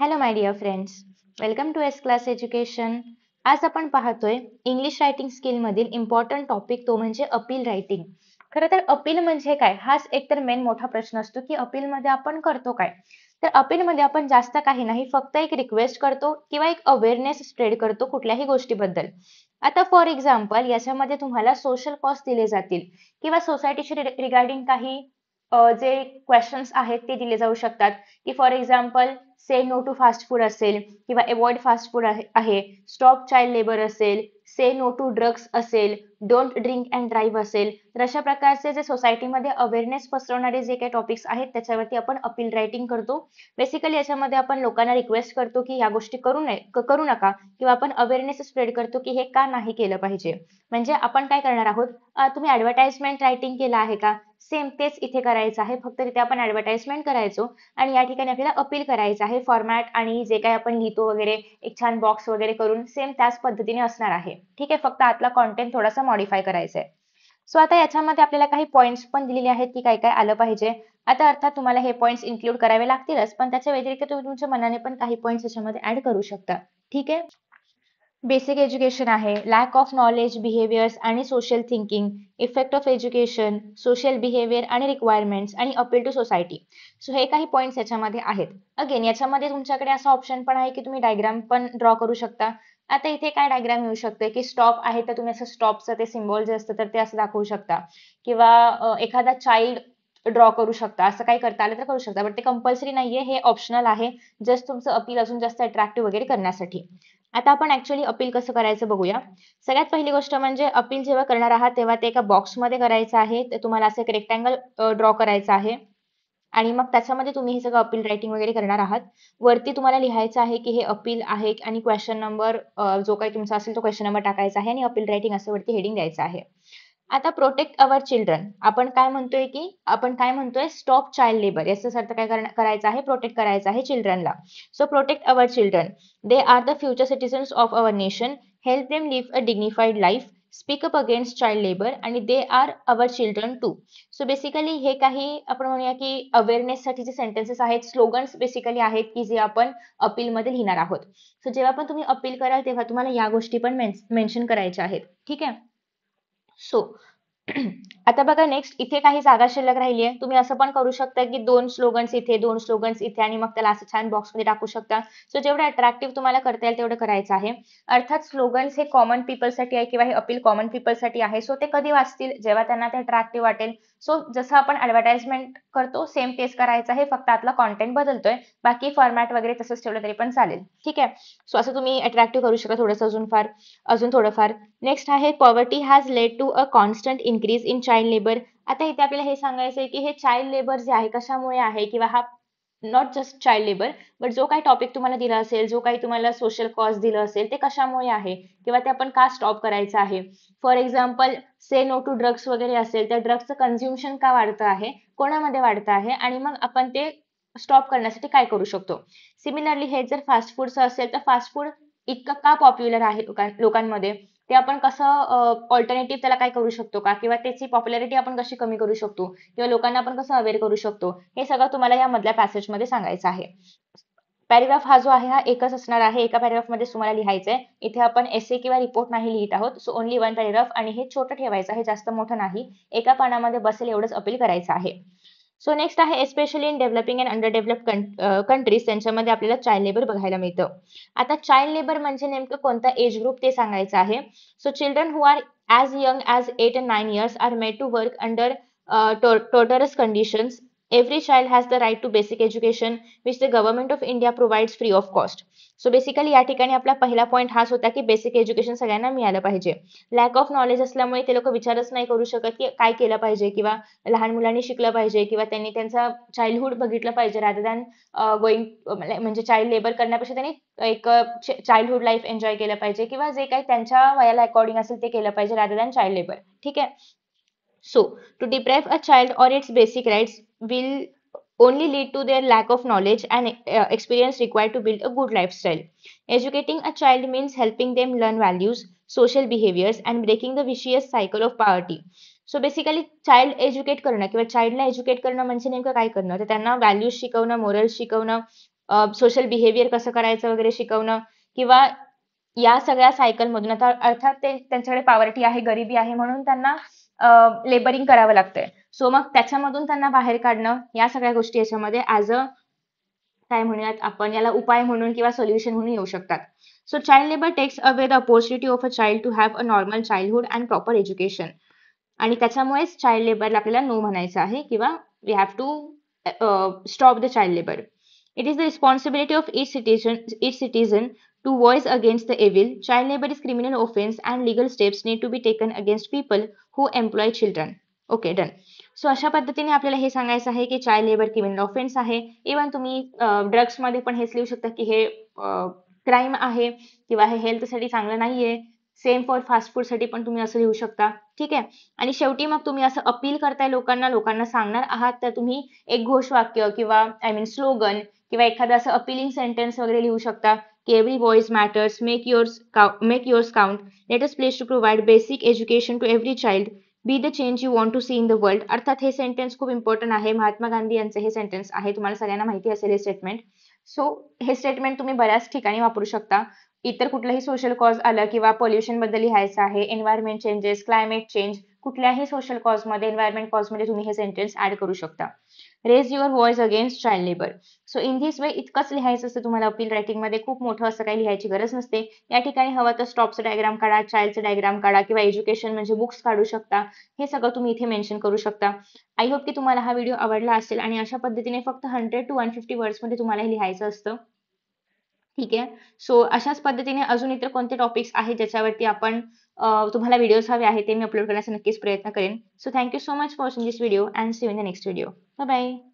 Hello my dear friends, welcome to S class education. आज आपण पाहतोय इंग्लिश रायटिंग स्किल मधील इम्पॉर्टंट टॉपिक, तो म्हणजे अपील रायटिंग. खरं तर अपील म्हणजे काय, हाच एक तर मेन मोठा प्रश्न असतो की अपील मध्ये आपण करतो काय. तर अपील मध्ये आपण जास्त काही नाही, फक्त एक रिक्वेस्ट करतो किंवा एक अवेअरनेस स्प्रेड करतो कुठल्याही गोष्टीबद्दल. आता फॉर एक्झाम्पल याच्यामध्ये तुम्हाला सोशल कॉस्ट दिले जातील किंवा सोसायटीशी रिगार्डिंग काही जे क्वेश्चन्स आहेत ते दिले जाऊ शकतात, की for example say no to fast food असेल किंवा अवॉइड फास्ट फूड आहे, स्टॉप चाइल्ड लेबर असेल, से नो टू ड्रग्स असेल, डोंट ड्रिंक अँड ड्राईव्ह असेल. तर अशा प्रकारचे जे सोसायटीमध्ये अवेअरनेस पसरवणारे जे काही टॉपिक्स आहेत त्याच्यावरती आपण अपील रायटिंग करतो. बेसिकली याच्यामध्ये आपण लोकांना रिक्वेस्ट करतो की या गोष्टी करू नका, किंवा आपण अवेअरनेस स्प्रेड करतो की हे का नाही केलं पाहिजे. म्हणजे आपण काय करणार आहोत, तुम्ही ऍडव्हर्टाइजमेंट रायटिंग केलं आहे का, सेम तेच इथे करायचं आहे, फक्त तिथे आपण ऍडव्हर्टाइजमेंट करायचो आणि या ठिकाणी आपल्याला अपील करायचं आहे. फॉर्मॅट आणि जे काही आपण लिहितो वगैरे एक छान बॉक्स वगैरे करून सेम त्याच पद्धतीने असणार आहे. ठीक आहे, फक्त आतला कॉन्टेंट थोडासा मॉडिफाय करायचा आहे. सो आता याच्यामध्ये आपल्याला काही पॉईंट्स पण दिलेले आहेत की काय काय आलं पाहिजे. आता अर्थात तुम्हाला हे पॉईंट्स इन्क्लूड करावे लागतीलच, पण त्याच्या व्यतिरिक्त तुम्ही तुमच्या मनाने पण काही पॉईंट्स याच्यामध्ये ऍड करू शकता. ठीक आहे. बेसिक एज्युकेशन आहे, लॅक ऑफ नॉलेज, बिहेवियर्स आणि social thinking, effect of education, social behaviour आणि रिक्वायरमेंट्स आणि अपील टू सोसायटी. सो हे काही पॉईंट्स याच्यामध्ये आहेत. अगेन याच्यामध्ये तुमच्याकडे असा ऑप्शन पण आहे की तुम्ही डायग्राम पण ड्रॉ करू शकता. आता इथे काय डायग्राम येऊ शकते की स्टॉप आहे तर तुम्ही असं स्टॉपचं ते सिम्बॉल जे असतं तर ते असं दाखवू शकता, किंवा एखादा चाइल्ड ड्रॉ करू शकता. असं काही करता आलं तर करू शकता, बट ते कंपल्सरी नाहीये, हे ऑप्शनल आहे, जस्ट तुमचं अपील अजून जास्त अट्रॅक्टिव्ह वगैरे करण्यासाठी. आता आपण ऍक्च्युअली अपील कसं करायचं बघूया. सगळ्यात पहिली गोष्ट म्हणजे अपील जेव्हा करणार आहात तेव्हा ते एका बॉक्समध्ये करायचं आहे. ते तुम्हाला असं एक रेक्टँगल ड्रॉ करायचं आहे आणि मग त्याच्यामध्ये तुम्ही हे सगळं अपील रायटिंग वगैरे करणार आहात. वरती तुम्हाला लिहायचं आहे की हे अपील आहे आणि क्वेश्चन नंबर जो काही तुमचा असेल तो क्वेश्चन नंबर टाकायचा आहे आणि अपील रायटिंग असं वरती हेडिंग द्यायचं आहे. आता प्रोटेक्ट अवर चिल्ड्रन, आपण काय म्हणतोय स्टॉप चाइल्ड लेबर, याचाच अर्थ काय करायचं आहे, प्रोटेक्ट करायचं आहे चिल्ड्रनला. So protect our children, they are the future citizens of our nation, help them live a dignified life, speak up against child labour आणि they are our children too. So basically हे काही आपण म्हणूया की awareness साठीचे sentences आहेत, slogans basically आहेत की जे आपण अपील मध्ये लिहिणार आहोत. सो जेव्हा पण तुम्ही अपील कराल तेव्हा तुम्हाला या गोष्टी पण मेन्शन करायच्या आहेत. ठीक आहे. सो आता बघा, नेक्स्ट इथे काही जागा शिल्लक राहिली आहे. तुम्ही असं पण करू शकता की दोन स्लोगन्स इथे, दोन स्लोगन्स इथे आणि मग त्याला असं छान बॉक्समध्ये टाकू शकता. सो जेवढं अट्रॅक्टिव्ह तुम्हाला करता येईल तेवढं करायचं आहे. अर्थात स्लोगन्स हे कॉमन पीपलसाठी आहे किंवा हे अपील कॉमन पीपलसाठी आहे. सो ते कधी वाचतील, जेव्हा त्यांना ते अट्रॅक्टिव्ह वाटेल. सो जसं आपण ऍडव्हर्टाइजमेंट करतो सेम तेच करायचं आहे, फक्त आतला कॉन्टेंट बदलतोय, बाकी फॉर्मॅट वगैरे तसंच ठेवलं तरी पण चालेल. ठीक आहे. सो असं तुम्ही अट्रॅक्टिव्ह करू शकता थोडंसं अजून थोडंफार. नेक्स्ट आहे poverty has led to a constant increase in child labour. आता इथे आपल्याला हे सांगायचं आहे की हे चाइल्ड लेबर जे आहे कशामुळे आहे, किंवा हा not just child labour, but जो काही टॉपिक तुम्हाला दिला असेल, जो काही तुम्हाला सोशल कॉज दिलं असेल ते कशामुळे आहे किंवा ते आपण का स्टॉप करायचं आहे. For example say no to drugs वगैरे असेल, त्या ड्रग्सचं कन्झ्युम्शन का वाढतं आहे, कोणामध्ये वाढतं आहे आणि मग आपण ते स्टॉप करण्यासाठी काय करू शकतो. सिमिलरली हे जर फास्ट फूडचं असेल तर फास्ट फूड इतकं का पॉप्युलर आहे लोकांमध्ये, ते आपण कसं ऑल्टरनेटिव्ह त्याला काय करू शकतो का, किंवा त्याची पॉप्युलॅरिटी आपण कशी कमी करू शकतो, किंवा लोकांना आपण कसं अवेअर करू शकतो, हे सगळं तुम्हाला या मधल्या पॅसेजमध्ये सांगायचं आहे. पॅरेग्राफ हा जो आहे हा एकच असणार आहे, एका पॅरेग्राफमध्ये तुम्हाला लिहायचंय. इथे आपण एसे किंवा रिपोर्ट नाही लिहित आहोत. सो ओनली वन पॅरेग्राफ, आणि हे छोटं ठेवायचं आहे, जास्त मोठं नाही. एका पानामध्ये बसेल एवढंच अपील करायचं आहे. सो नेक्स्ट आहे especially in developing and under develop countries, त्यांच्यामध्ये आपल्याला चाइल्ड लेबर बघायला मिळतं. आता चाइल्ड लेबर म्हणजे नेमकं कोणता एज ग्रुप ते सांगायचं आहे. So children who R as young as 8 and 9 years are made to work under torturous conditions. Every child has the right to basic education which the government of India provides free of cost. So basically या ठिकाणी आपला पहिला point हाच होता की basic education सगळ्यांना मिळालं पाहिजे. लॅक ऑफ नॉलेज असल्यामुळे ते लोक विचारच नाही करू शकत की काय केलं पाहिजे, किंवा लहान मुलांनी शिकलं पाहिजे, किंवा त्यांनी त्यांचा चाइल्डहुड बघितलं पाहिजे, रादर दॅन गोइंग म्हणजे चाइल्ड लेबर करण्यापेक्षा त्यांनी एक चाइल्डहुड लाईफ एन्जॉय केलं पाहिजे, किंवा जे काही त्यांच्या वयाला अकॉर्डिंग असेल ते केलं पाहिजे, रादर दॅन चाइल्ड लेबर. ठीक आहे. So to deprive a child or its basic rights will only lead to their lack of knowledge and experience required to build a good lifestyle. Educating a child means helping them learn values, social behaviors, and breaking the vicious cycle of poverty. So basically child educate करणं किंवा चाइल्डला educate करणं म्हणजे नेमकं काय करणं, तर त्यांना values शिकवणं, मोरल्स शिकवणं, सोशल बिहेवियर कसं करायचं वगैरे शिकवणं किंवा या सगळ्या सायकल मधून आता अर्थात ते त्यांच्याकडे पॉवर्टी आहे, गरिबी आहे म्हणून त्यांना लेबरिंग करावं लागतंय. सो मग त्याच्यामधून त्यांना बाहेर काढणं या सगळ्या गोष्टी याच्यामध्ये ॲज अ काय म्हणूयात आपण याला उपाय म्हणून किंवा सोल्युशन म्हणून येऊ शकतात. So child labour takes away the opportunity of a child to have a normal childhood and proper education. आणि त्याच्यामुळेच चाइल्ड लेबरला आपल्याला नो म्हणायचं आहे किंवा we have to stop the child labour. It is the responsibility of each citizen to voice against the evil. Child labor is criminal offense and legal steps need to be taken against people who employ children. Okay, done. So अशा पद्धतीने आपल्याला हे सांगायचं आहे की child labour criminal offence आहे. Even तुम्ही ड्रग्समध्ये पण हेच लिहू शकता की हे क्राईम आहे किंवा हे हेल्थसाठी चांगलं नाहीये. सेम फॉर फास्ट फूडसाठी पण तुम्ही असं लिहू शकता. ठीक आहे. आणि शेवटी मग तुम्ही असं अपील करताय लोकांना सांगणार आहात तर तुम्ही एक घोषवाक्य किंवा आय मीन स्लोगन किंवा एखादं असं अपीलिंग सेंटेन्स वगैरे लिहू शकता की every voice matters, make yours count, let us place to provide basic education to every child, be the change you want to see in the world. अर्थात हे sentence खूप इम्पॉर्टंट आहे. महात्मा गांधी यांचं हे सेंटेन्स आहे. तुम्हाला सगळ्यांना माहिती असेल हे स्टेटमेंट. सो हे स्टेटमेंट तुम्ही बऱ्याच ठिकाणी वापरू शकता. इतर कुठलंही सोशल कॉज आलं किंवा पोल्युशन बद्दल लिहायचं आहे, एन्व्हायरमेंट चेंजेस, क्लायमेट चेंज, कुठल्याही सोशल कॉजमध्ये, एन्व्हायरमेंट कॉजमध्ये तुम्ही हे सेंटेन्स ऍड करू शकता. Raise your voice against child labour. So in this way इतकंच लिहायचं असतं तुम्हाला अपील रायटिंगमध्ये. खूप मोठं असं काही लिहायची गरज नसते. या ठिकाणी हवं तर स्टॉपचं डायग्राम काढा, चाइल्डचं डायग्राम काढा किंवा एज्युकेशन म्हणजे बुक्स काढू शकता. हे सगळं तुम्ही इथे मेन्शन करू शकता. आय होप की तुम्हाला हा व्हिडिओ आवडला असेल आणि अशा पद्धतीने फक्त 100 to 150 वर्ड्समध्ये तुम्हाला हे लिहायचं असतं. ठीक आहे. सो अशाच पद्धतीने अजून इतर कोणते टॉपिक्स आहेत ज्याच्यावरती आपण तुम्हाला व्हिडिओज हवे आहेत ते मी अपलोड करण्याचा नक्कीच प्रयत्न करेन. So thank you so much for watching this video and see you in the next video. Bye bye.